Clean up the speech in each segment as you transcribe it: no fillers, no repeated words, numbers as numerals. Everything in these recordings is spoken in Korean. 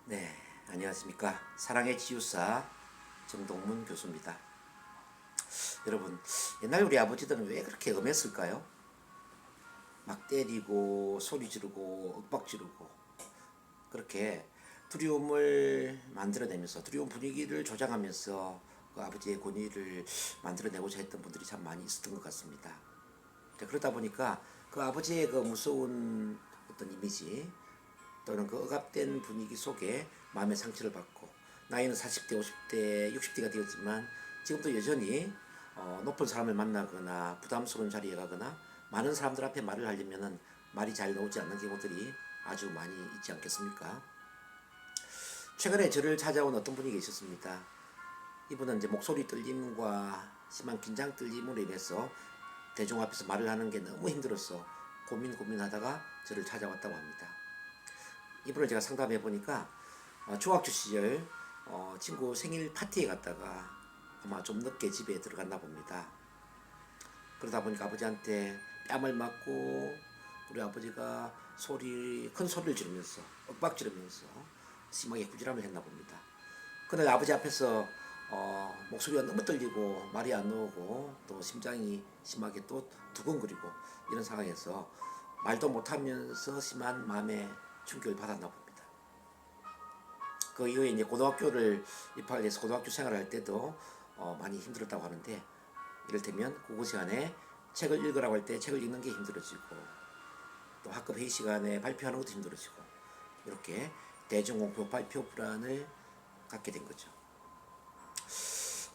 네, 안녕하십니까. 사랑의 치유사 정동문 교수입니다. 여러분, 옛날 우리 아버지들은 왜 그렇게 엄했을까요? 막 때리고, 소리 지르고, 윽박 지르고, 그렇게 두려움을 만들어내면서, 두려움 분위기를 조장하면서 그 아버지의 권위를 만들어내고자 했던 분들이 참 많이 있었던 것 같습니다. 그러다 보니까 그 아버지의 그 무서운 어떤 이미지, 또는 그 억압된 분위기 속에 마음의 상처를 받고 나이는 40대, 50대, 60대가 되었지만 지금도 여전히 높은 사람을 만나거나 부담스러운 자리에 가거나 많은 사람들 앞에 말을 하려면 말이 잘 나오지 않는 경우들이 아주 많이 있지 않겠습니까? 최근에 저를 찾아온 어떤 분이 계셨습니다. 이분은 이제 목소리 떨림과 심한 긴장 떨림으로 인해서 대중 앞에서 말을 하는 게 너무 힘들어서 고민하다가 저를 찾아왔다고 합니다. 이분을 제가 상담해 보니까 중학교 시절 친구 생일 파티에 갔다가 아마 좀 늦게 집에 들어갔나 봅니다. 그러다 보니까 아버지한테 뺨을 맞고 우리 아버지가 큰 소리를 지르면서 윽박 지르면서 심하게 구질함을 했나 봅니다. 그날 아버지 앞에서 목소리가 너무 떨리고 말이 안 나오고 또 심장이 심하게 또 두근거리고 이런 상황에서 말도 못하면서 심한 마음의 충격을 받았나 봅니다. 그 이후에 이제 고등학교를 입학을 해서 고등학교 생활을 할 때도 많이 힘들었다고 하는데, 이를테면 국어 시간에 책을 읽으라고 할 때 책을 읽는 게 힘들어지고 또 학급 회의 시간에 발표하는 것도 힘들어지고 이렇게 대중공포 발표 불안을 갖게 된 거죠.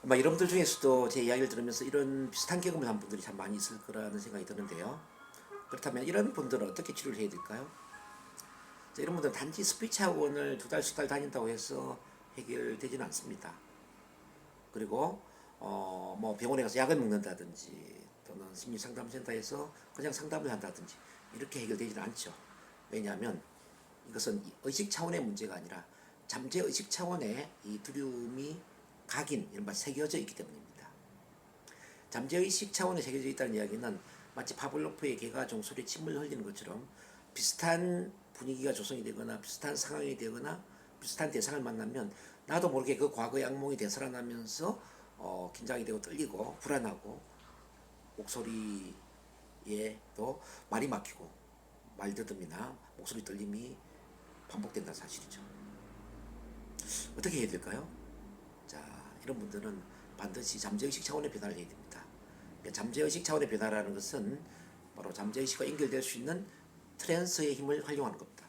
아마 여러분들 중에서도 제 이야기를 들으면서 이런 비슷한 경험을 한 분들이 참 많이 있을 거라는 생각이 드는데요. 그렇다면 이런 분들은 어떻게 치료를 해야 될까요? 이런 분들은 단지 스피치 학원을 두 달, 석 달 다닌다고 해서 해결되지는 않습니다. 그리고 뭐 병원에 가서 약을 먹는다든지 또는 심리상담센터에서 그냥 상담을 한다든지 이렇게 해결되지는 않죠. 왜냐하면 이것은 의식 차원의 문제가 아니라 잠재의식 차원의 이 두려움이 각인, 이른바 새겨져 있기 때문입니다. 잠재의식 차원에 새겨져 있다는 이야기는 마치 파블로프의 개가 종소리에 침을 흘리는 것처럼 비슷한 분위기가 조성이 되거나 비슷한 상황이 되거나 비슷한 대상을 만나면 나도 모르게 그 과거의 악몽이 되살아나면서 긴장이 되고 떨리고 불안하고 목소리에 또 말이 막히고 말더듬이나 목소리 떨림이 반복된다는 사실이죠. 어떻게 해야 될까요? 자, 이런 분들은 반드시 잠재의식 차원의 변화를 해야 됩니다. 잠재의식 차원의 변화라는 것은 바로 잠재의식과 연결될 수 있는 트랜스의 힘을 활용하는 겁니다.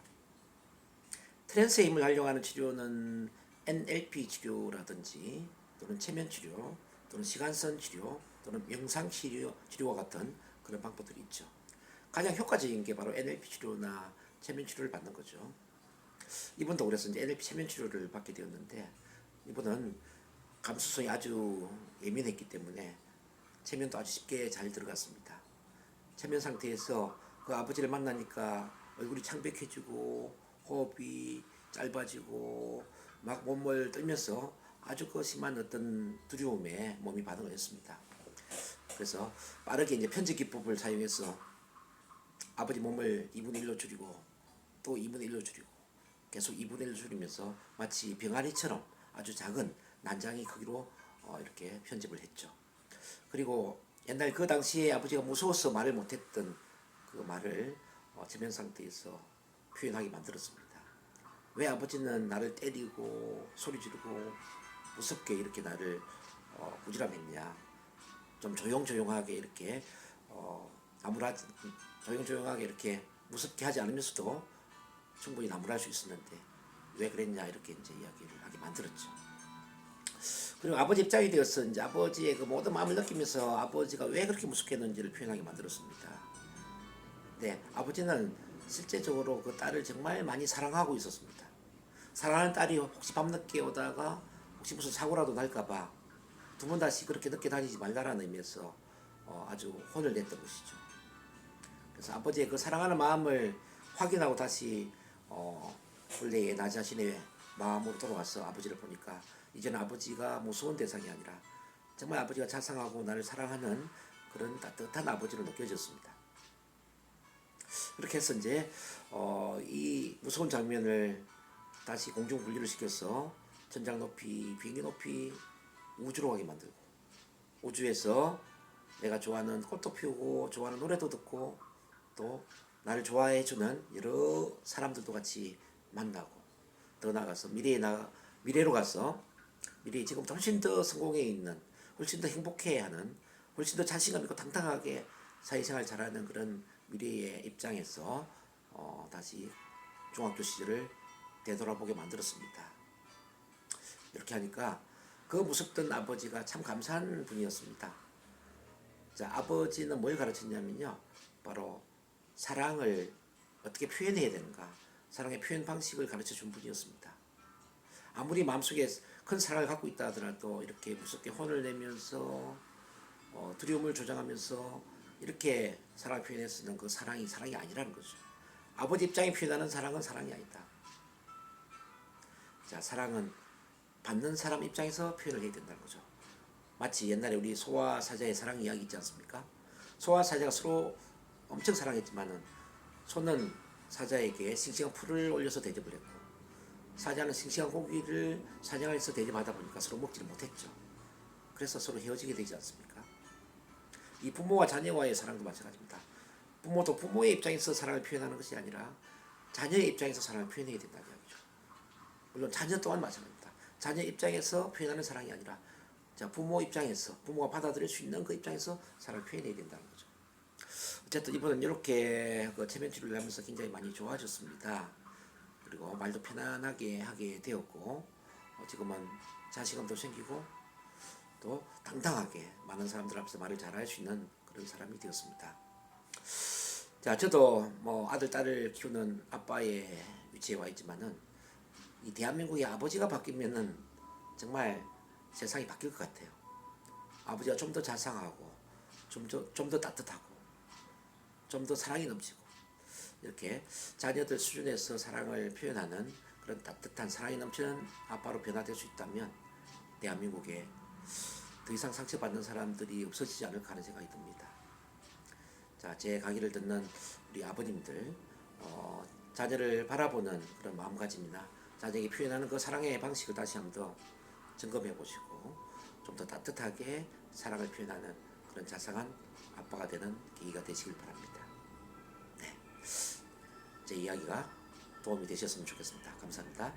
트랜스의 힘을 활용하는 치료는 NLP 치료라든지 또는 체면 치료 또는 시간선 치료 또는 명상 치료와 같은 그런 방법들이 있죠. 가장 효과적인 게 바로 NLP 치료나 체면 치료를 받는 거죠. 이분도 그래서 이제 NLP 체면 치료를 받게 되었는데, 이분은 감수성이 아주 예민했기 때문에 체면도 아주 쉽게 잘 들어갔습니다. 체면 상태에서 그 아버지를 만나니까 얼굴이 창백해지고 호흡이 짧아지고 막 몸을 떨면서 아주 그 심한 어떤 두려움에 몸이 반응을 했습니다. 그래서 빠르게 이제 편집 기법을 사용해서 아버지 몸을 2분의 1로 줄이고 또 2분의 1로 줄이고 계속 2분의 1로 줄이면서 마치 병아리처럼 아주 작은 난장이 크기로 이렇게 편집을 했죠. 그리고 옛날 그 당시에 아버지가 무서워서 말을 못했던 그 말을 체면 상태에서 표현하게 만들었습니다. 왜 아버지는 나를 때리고 소리 지르고 무섭게 이렇게 나를 부질함했냐. 좀 조용조용하게 이렇게 나무라지 조용조용하게 이렇게 무섭게 하지 않으면서도 충분히 나무랄 수 있었는데 왜 그랬냐, 이렇게 이제 이야기를 하게 만들었죠. 그리고 아버지 입장이 되어서 이제 아버지의 그 모든 마음을 느끼면서 아버지가 왜 그렇게 무섭게 했는지를 표현하게 만들었습니다. 네, 아버지는 실제적으로 그 딸을 정말 많이 사랑하고 있었습니다. 사랑하는 딸이 혹시 밤늦게 오다가 혹시 무슨 사고라도 날까봐 두 번 다시 그렇게 늦게 다니지 말라라는 의미에서 아주 혼을 냈던 것이죠. 그래서 아버지의 그 사랑하는 마음을 확인하고 다시 원래의 나 자신의 마음으로 돌아와서 아버지를 보니까 이제는 아버지가 무서운 대상이 아니라 정말 아버지가 자상하고 나를 사랑하는 그런 따뜻한 아버지로 느껴졌습니다. 그렇게 해서 이제 이 무서운 장면을 다시 공중 분리를 시켜서 천장 높이, 비행기 높이, 우주로 가게 만들고, 우주에서 내가 좋아하는 꽃도 피우고 좋아하는 노래도 듣고 또 나를 좋아해주는 여러 사람들도 같이 만나고, 더 나아가서 미래로 가서 미래에 지금 훨씬 더 성공해 있는, 훨씬 더 행복해하는, 훨씬 더 자신감 있고 당당하게 사회생활 잘하는 그런 미래의 입장에서 다시 중학교 시절을 되돌아보게 만들었습니다. 이렇게 하니까 그 무섭던 아버지가 참 감사한 분이었습니다. 자, 아버지는 뭘 가르쳤냐면요, 바로 사랑을 어떻게 표현해야 되는가, 사랑의 표현 방식을 가르쳐 준 분이었습니다. 아무리 마음속에 큰 사랑을 갖고 있다 하더라도 이렇게 무섭게 혼을 내면서 두려움을 조장하면서 이렇게 사랑을 표현했으면 그 사랑이 아니라는 거죠. 아버지 입장에 표현하는 사랑은 사랑이 아니다. 자, 사랑은 받는 사람 입장에서 표현을 해야 된다는 거죠. 마치 옛날에 우리 소와 사자의 사랑 이야기 있지 않습니까? 소와 사자가 서로 엄청 사랑했지만은 소는 사자에게 싱싱한 풀을 올려서 대접을 했고, 사자는 싱싱한 고기를 사냥해서 대접하다 보니까 서로 먹지를 못했죠. 그래서 서로 헤어지게 되지 않습니까? 이 부모와 자녀와의 사랑도 마찬가지입니다. 부모도 부모의 입장에서 사랑을 표현하는 것이 아니라 자녀의 입장에서 사랑을 표현해야 된다는 이야기죠. 물론 자녀 또한 마찬가지입니다. 자녀 입장에서 표현하는 사랑이 아니라 부모 입장에서, 부모가 받아들일 수 있는 그 입장에서 사랑을 표현해야 된다는 거죠. 어쨌든 이번은 이렇게 체면 치료를 하면서 굉장히 많이 좋아졌습니다. 그리고 말도 편안하게 하게 되었고, 지금은 자신감도 생기고 또 당당하게 많은 사람들 앞에서 말을 잘할 수 있는 그런 사람이 되었습니다. 자, 저도 아들 딸을 키우는 아빠의 위치에 와 있지만은 이 대한민국의 아버지가 바뀌면은 정말 세상이 바뀔 것 같아요. 아버지가 좀 더 자상하고 좀 더 따뜻하고 좀 더 사랑이 넘치고 이렇게 자녀들 수준에서 사랑을 표현하는 그런 따뜻한 사랑이 넘치는 아빠로 변화될 수 있다면 대한민국에 더 이상 상처받는 사람들이 없어지지 않을까 하는 생각이 듭니다. 자, 제 강의를 듣는 우리 아버님들, 자녀를 바라보는 그런 마음가짐이나 자녀에게 표현하는 그 사랑의 방식을 다시 한번 더 점검해 보시고 좀 더 따뜻하게 사랑을 표현하는 그런 자상한 아빠가 되는 계기가 되시길 바랍니다. 네, 제 이야기가 도움이 되셨으면 좋겠습니다. 감사합니다.